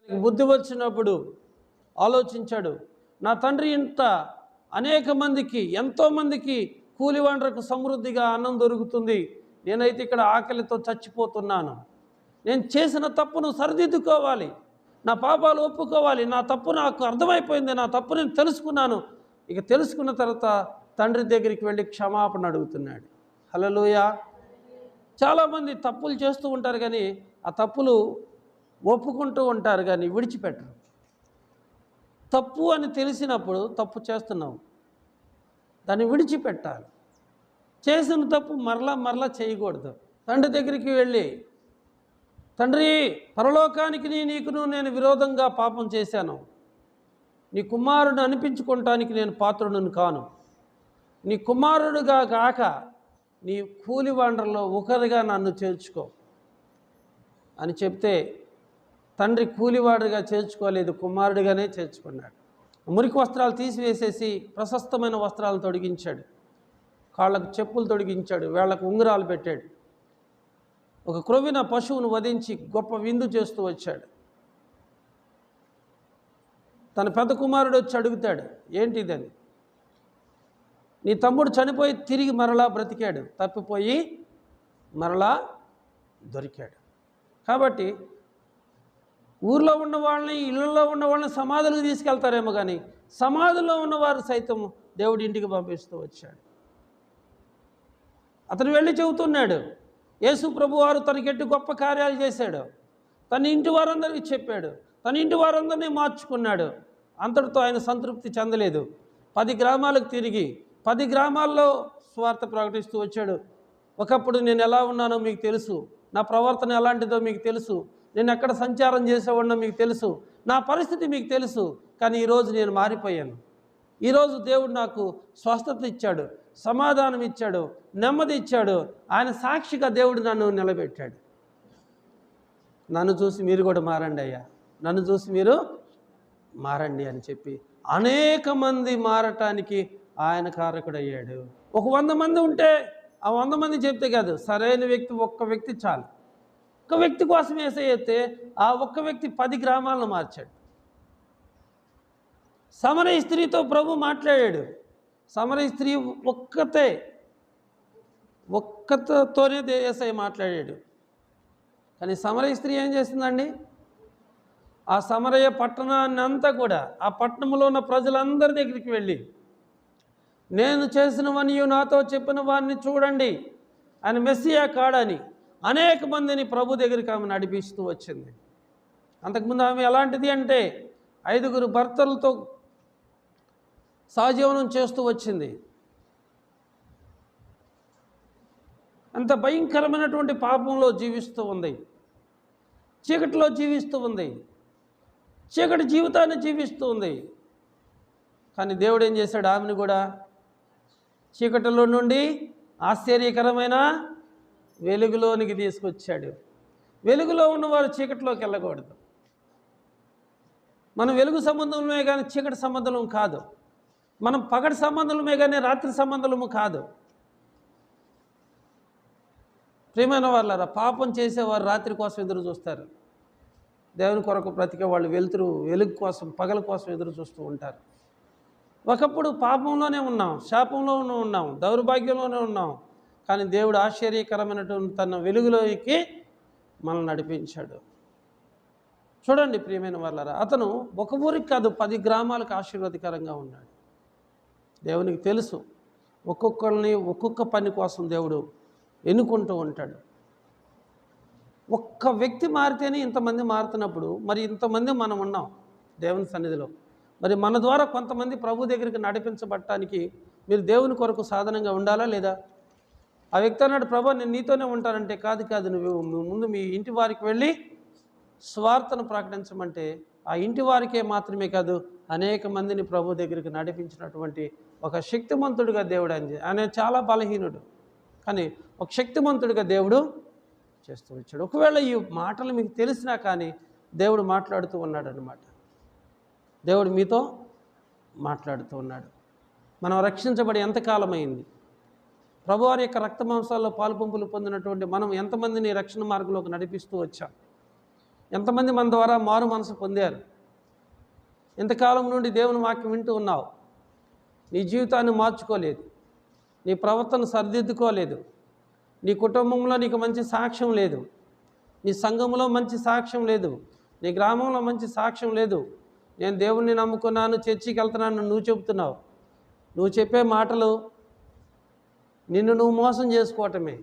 బుద్ధి వచ్చినప్పుడు ఆలోచించాడు, నా తండ్రి ఇంత అనేక మందికి, ఎంతోమందికి కూలివాండ్రకు సమృద్ధిగా అన్నం దొరుకుతుంది, నేనైతే ఇక్కడ ఆకలితో చచ్చిపోతున్నాను. నేను చేసిన తప్పును సరిదిద్దుకోవాలి, నా పాపాలు ఒప్పుకోవాలి. నా తప్పు నాకు అర్థమైపోయింది, నా తప్పు నేను తెలుసుకున్నాను. ఇక తెలుసుకున్న తర్వాత తండ్రి దగ్గరికి వెళ్ళి క్షమాపణ అడుగుతున్నాడు. హల్లెలూయా. చాలామంది తప్పులు చేస్తూ ఉంటారు, కానీ ఆ తప్పులు ఒప్పుకుంటూ ఉంటారు, కానీ విడిచిపెట్టరు. తప్పు అని తెలిసినప్పుడు తప్పు చేస్తున్నావు, దాన్ని విడిచిపెట్టాలి. చేసిన తప్పు మరలా చేయకూడదు. తండ్రి దగ్గరికి వెళ్ళి, తండ్రి, పరలోకానికి నీకును నేను విరోధంగా పాపం చేశాను, నీ కుమారుడు అనిపించుకోవటానికి నేను పాత్రుడును కాను, నీ కుమారుడుగా కాక నీ కూలివాండ్రలో ఒకరిగా నన్ను చేర్చుకో అని చెప్తే, తండ్రి కూలివాడుగా చేర్చుకోలేదు, కుమారుడిగానే చేర్చుకున్నాడు. మురికి వస్త్రాలు తీసివేసేసి ప్రశస్తమైన వస్త్రాలు తొడిగించాడు, కాళ్ళకు చెప్పులు తొడిగించాడు, వేళ్లకు ఉంగరాలు పెట్టాడు. ఒక క్రొవ్విన పశువును వధించి గొప్ప విందు చేస్తూ వచ్చాడు. తన పెద్ద కుమారుడు వచ్చి అడుగుతాడు, ఏంటిదని? నీ తమ్ముడు చనిపోయి తిరిగి మరలా బ్రతికాడు, తప్పిపోయి మరలా దొరికాడు. కాబట్టి ఊర్లో ఉన్న వాళ్ళని, ఇళ్ళల్లో ఉన్న వాళ్ళని సమాధులకు తీసుకెళ్తారేమో, కానీ సమాధిలో ఉన్నవారు సైతం దేవుడి ఇంటికి పంపిస్తూ వచ్చాడు. అతను వెళ్ళి చెబుతున్నాడు, యేసు ప్రభు వారు తనకెట్టి గొప్ప కార్యాలు చేశాడు, తన ఇంటి వారందరికీ చెప్పాడు, తన ఇంటి వారందరినీ మార్చుకున్నాడు. అంతటితో ఆయన సంతృప్తి చెందలేదు. 10 గ్రామాలకు తిరిగి 10 గ్రామాల్లో స్వార్థ ప్రకటిస్తూ వచ్చాడు. ఒకప్పుడు నేను ఎలా ఉన్నానో మీకు తెలుసు, నా ప్రవర్తన ఎలాంటిదో మీకు తెలుసు, నేను ఎక్కడ సంచారం చేసేవాడినో మీకు తెలుసు, నా పరిస్థితి మీకు తెలుసు. కానీ ఈరోజు నేను మారిపోయాను. ఈరోజు దేవుడు నాకు స్వస్థత ఇచ్చాడు, సమాధానం ఇచ్చాడు, నెమ్మది ఇచ్చాడు. ఆయన సాక్షిగా దేవుడు నన్ను నిలబెట్టాడు. నన్ను చూసి మీరు కూడా మారండి అయ్యా, నన్ను చూసి మీరు మారండి అని చెప్పి అనేక మంది మారటానికి ఆయన కారకుడయ్యాడు. ఒక 100 మంది ఉంటే ఆ 100 మంది చెప్తే కాదు, సరైన వ్యక్తి ఒక్క వ్యక్తి చాలు. ఒక వ్యక్తి కోసం వేసైతే ఆ ఒక్క వ్యక్తి 10 గ్రామాలను మార్చాడు. సమరయ స్త్రీతో ప్రభు మాట్లాడాడు. సమరయ స్త్రీ ఒక్కతోనే యేసయ్య మాట్లాడాడు. కానీ సమరయ స్త్రీ ఏం చేసిందండి? ఆ సమరయ పట్టణాన్ని అంతా కూడా, ఆ పట్టణంలో ఉన్న ప్రజలందరి దగ్గరికి వెళ్ళి, నేను చేసినవని నాతో చెప్పిన వారిని చూడండి, ఆయన మెస్సియా కాడని అనేక మందిని ప్రభు దగ్గరికి ఆమె నడిపిస్తూ వచ్చింది. అంతకుముందు ఆమె ఎలాంటిది అంటే 5 భర్తలతో సహజీవనం చేస్తూ వచ్చింది. అంత భయంకరమైనటువంటి పాపంలో జీవిస్తూ ఉంది, చీకటిలో జీవిస్తూ ఉంది, చీకటి జీవితాన్ని జీవిస్తూ ఉంది. కానీ దేవుడు ఏం చేశాడు? ఆమెను కూడా చీకటిలో నుండి ఆశ్చర్యకరమైన వెలుగులోనికి తీసుకొచ్చాడు. వెలుగులో ఉన్నవారు చీకటిలోకి వెళ్ళకూడదు. మనం వెలుగు సంబంధమే కానీ చీకటి సంబంధం కాదు. మనం పగటి సంబంధమే కానీ రాత్రి సంబంధము కాదు. ప్రియమైన వాళ్ళారా, పాపం చేసేవారు రాత్రి కోసం ఎదురు చూస్తారు, దేవుని కొరకు బ్రతికే వాళ్ళు వెలుగు కోసం, పగల కోసం ఎదురు చూస్తూ ఉంటారు. ఒకప్పుడు పాపంలోనే ఉన్నాం, శాపంలోనే ఉన్నాం, దౌర్భాగ్యంలోనే ఉన్నాం. కానీ దేవుడు ఆశ్చర్యకరమైనటువంటి తన వెలుగులోకి మనల్ని నడిపించాడు. చూడండి ప్రియమైన వాళ్ళారా, అతను ఒక ఊరికి కాదు 10 గ్రామాలకు ఆశీర్వాదకరంగా ఉన్నాడు. దేవునికి తెలుసు, ఒక్కొక్కరిని ఒక్కొక్క పని కోసం దేవుడు ఎన్నుకుంటూ ఉంటాడు. ఒక్క వ్యక్తి మారితేనే ఇంతమంది మారుతున్నప్పుడు, మరి ఇంతమంది మనం ఉన్నాం దేవుని సన్నిధిలో. మరి మన ద్వారా కొంతమంది ప్రభు దగ్గరికి నడిపించబడటానికి మీరు దేవుని కొరకు సాధనంగా ఉండాలా లేదా? ఆ వ్యక్తి అన్నాడు, ప్రభు నేను నీతోనే ఉంటానంటే, కాదు నువ్వు ముందు మీ ఇంటి వారికి వెళ్ళి స్వార్థను ప్రకటించమంటే, ఆ ఇంటి వారికే మాత్రమే కాదు అనేక మందిని ప్రభు దగ్గరికి నడిపించినటువంటి ఒక శక్తిమంతుడిగా దేవుడు ఆయన చాలా బలహీనుడు, కానీ ఒక శక్తిమంతుడిగా దేవుడు చేస్తూ వచ్చాడు. ఒకవేళ ఈ మాటలు మీకు తెలిసినా కానీ దేవుడు మాట్లాడుతూ ఉన్నాడు అన్నమాట. దేవుడు మీతో మాట్లాడుతూ ఉన్నాడు. మనం రక్షించబడి ఎంతకాలమైంది? ప్రభువారి యొక్క రక్త మాంసాల్లో పాలుపంపులు పొందినటువంటి మనం ఎంతమందిని రక్షణ మార్గంలోకి నడిపిస్తూ వచ్చాం? ఎంతమంది మన ద్వారా మారు మనసు పొందారు? ఇంతకాలం నుండి దేవుని వాక్యం వింటూ ఉన్నావు, నీ జీవితాన్ని మార్చుకోలేదు, నీ ప్రవర్తన సరిదిద్దుకోలేదు, నీ కుటుంబంలో నీకు మంచి సాక్ష్యం లేదు, నీ సంఘంలో మంచి సాక్ష్యం లేదు, నీ గ్రామంలో మంచి సాక్ష్యం లేదు. నేను దేవుణ్ణి నమ్ముకున్నాను, చర్చికి వెళ్తున్నాను నువ్వు చెబుతున్నావు. నువ్వు చెప్పే మాటలు నిన్ను నువ్వు మోసం చేసుకోవటమే.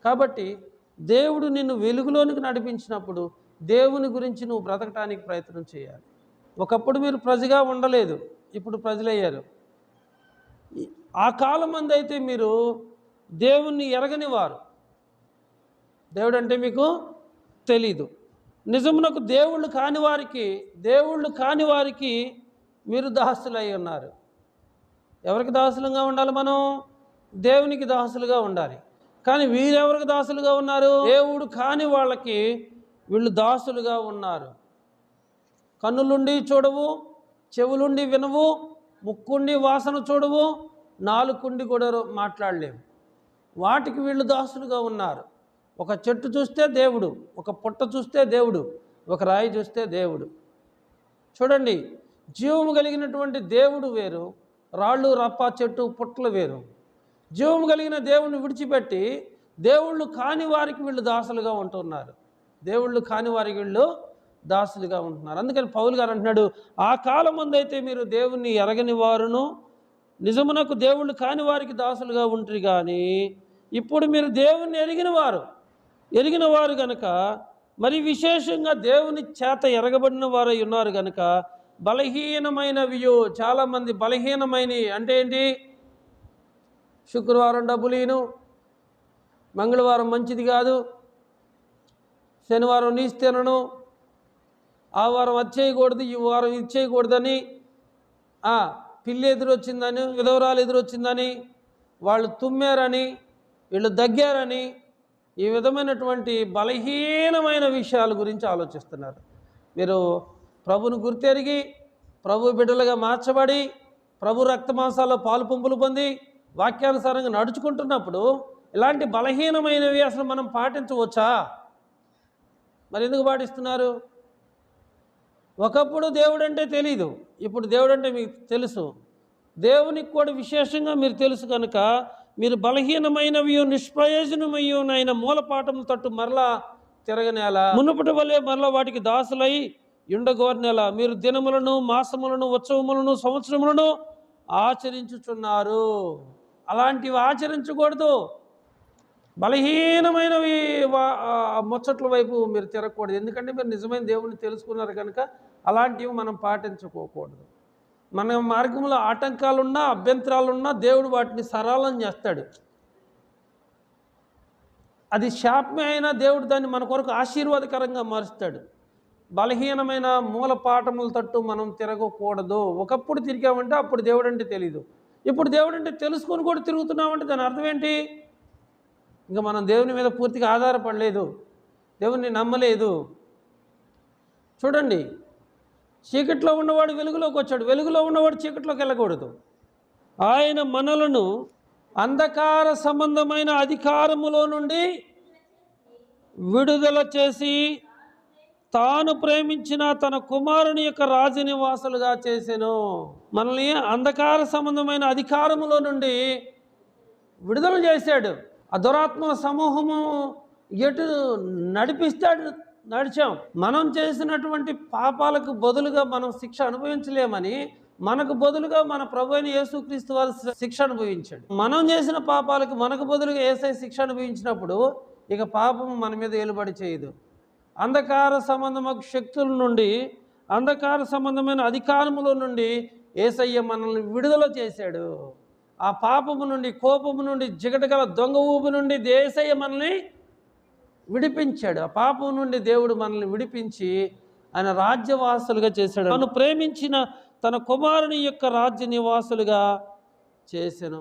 కాబట్టి దేవుడు నిన్ను వెలుగులోనికి నడిపించినప్పుడు దేవుని గురించి నువ్వు బ్రతకటానికి ప్రయత్నం చేయాలి. ఒకప్పుడు మీరు ప్రజగా ఉండలేదు, ఇప్పుడు ప్రజలయ్యారు. ఆ కాలం మంది అయితే మీరు దేవుణ్ణి ఎరగని వారు, దేవుడు అంటే మీకు తెలీదు. నిజమునకు దేవుళ్ళు కాని వారికి మీరు దాసులై ఉన్నారు. ఎవరికి దాసులుగా ఉండాలి? మనం దేవునికి దాసులుగా ఉండాలి. కానీ వీరెవరికి దాసులుగా ఉన్నారు? దేవుడు కాని వాళ్ళకి వీళ్ళు దాసులుగా ఉన్నారు. కన్నులుండి చూడవు, చెవులుండి వినవు, ముక్కుండి వాసన చూడవు, నాలుగుండి కూడా మాట్లాడలేవు. వాటికి వీళ్ళు దాసులుగా ఉన్నారు. ఒక చెట్టు చూస్తే దేవుడు, ఒక పుట్ట చూస్తే దేవుడు, ఒక రాయి చూస్తే దేవుడు. చూడండి, జీవము కలిగినటువంటి దేవుడు వేరు, రాళ్ళు రప్ప చెట్టు పుట్టలు వేరు. జీవము కలిగిన దేవుడిని విడిచిపెట్టి దేవుళ్ళు కాని వారికి వీళ్ళు దాసులుగా ఉంటున్నారు. దేవుళ్ళు కాని వారికి వీళ్ళు దాసులుగా ఉంటున్నారు. అందుకని పౌలు గారు అంటున్నాడు, ఆ కాలం ముందైతే మీరు దేవుణ్ణి ఎరగని వారును నిజమునకు దేవుళ్ళు కాని వారికి దాసులుగా ఉంటారు. కానీ ఇప్పుడు మీరు దేవుణ్ణి ఎరిగిన వారు గనుక, మరి విశేషంగా దేవుని చేత ఎరగబడిన వారై ఉన్నారు గనుక బలహీనమైనవియో, చాలామంది బలహీనమైనవి అంటే ఏంటి? శుక్రవారం డబ్బులు ఈను, మంగళవారం మంచిది కాదు, శనివారం నీసు తినను, ఆ వారం అది చేయకూడదు, ఈ వారం ఇది చేయకూడదని, పిల్లి ఎదురొచ్చిందని, విధవరాలు ఎదురొచ్చిందని, వాళ్ళు తుమ్మారని, వీళ్ళు దగ్గారని, ఈ విధమైనటువంటి బలహీనమైన విషయాల గురించి ఆలోచిస్తున్నారు. మీరు ప్రభుని గుర్తెరిగి ప్రభు బిడ్డలుగా మార్చబడి ప్రభు రక్తమాంసాల్లో పాలు పంపులు పొంది వాక్యానుసారంగా నడుచుకుంటున్నప్పుడు ఇలాంటి బలహీనమైనవి అసలు మనం పాటించవచ్చా? మరి ఎందుకు పాటిస్తున్నారు? ఒకప్పుడు దేవుడు అంటే తెలీదు, ఇప్పుడు దేవుడు అంటే మీకు తెలుసు. దేవునికి కూడా విశేషంగా మీరు తెలుసు కనుక మీరు బలహీనమైనవి నిష్ప్రయోజనమయ్యునైన మూలపాఠం తట్టు మరలా తిరగనేలా, మునుపటి వల్లే మరలా వాటికి దాసులై ఉండగోరనేలా మీరు దినములను, మాసములను, ఉత్సవములను, సంవత్సరములను ఆచరించుచున్నారు. అలాంటివి ఆచరించకూడదు. బలహీనమైనవి ముచ్చట్ల వైపు మీరు తిరగకూడదు. ఎందుకంటే మీరు నిజమైన దేవుణ్ణి తెలుసుకున్నారు కనుక అలాంటివి మనం పాటించుకోకూడదు. మన మార్గంలో ఆటంకాలున్నా, అభ్యంతరాలున్నా దేవుడు వాటిని సరళం చేస్తాడు. అది శాపమే అయినా దేవుడు దాన్ని మన కొరకు ఆశీర్వాదకరంగా మారుస్తాడు. బలహీనమైన మూల పాఠముల తట్టు మనం తిరగకూడదు. ఒకప్పుడు తిరిగామంటే అప్పుడు దేవుడు అంటే తెలీదు, ఇప్పుడు దేవుడు అంటే తెలుసుకొని కూడా తిరుగుతున్నామంటే దాని అర్థం ఏంటి? ఇంకా మనం దేవుని మీద పూర్తిగా ఆధారపడలేదు, దేవుణ్ణి నమ్మలేదు. చూడండి, చీకట్లో ఉన్నవాడు వెలుగులోకి వచ్చాడు, వెలుగులో ఉన్నవాడు చీకట్లోకి వెళ్ళకూడదు. ఆయన మనలను అంధకార సంబంధమైన అధికారములో నుండి విడుదల చేసి తాను ప్రేమించిన తన కుమారుని యొక్క రాజనివాసులుగా చేసెను. మనల్ని అంధకార సంబంధమైన అధికారములో నుండి విడుదల చేశాడు. ఆ దురాత్మల సమూహము ఎటు నడిపిస్తాడు, నడిచాం. మనం చేసినటువంటి పాపాలకు బదులుగా మనం శిక్ష అనుభవించలేమని మనకు బదులుగా మన ప్రభు అయిన యేసుక్రీస్తు వారు శిక్ష అనుభవించాడు. మనం చేసిన పాపాలకు మనకు బదులుగా యేసయ్య శిక్ష అనుభవించినప్పుడు ఇక పాపము మన మీద ఏలుబడి చేయదు. అంధకార సంబంధమైన శక్తుల నుండి, అంధకార సంబంధమైన అధికారముల నుండి యేసయ్య మనల్ని విడుదల చేశాడు. ఆ పాపము నుండి, కోపము నుండి, జిగటగల దొంగ ఊపు నుండి యేసయ్య మనల్ని విడిపించాడు. ఆ పాపం నుండి దేవుడు మనల్ని విడిపించి ఆయన రాజ్యవాసులుగా చేశాడు. తను ప్రేమించిన తన కుమారుని యొక్క రాజ్య నివాసులుగా చేశాను.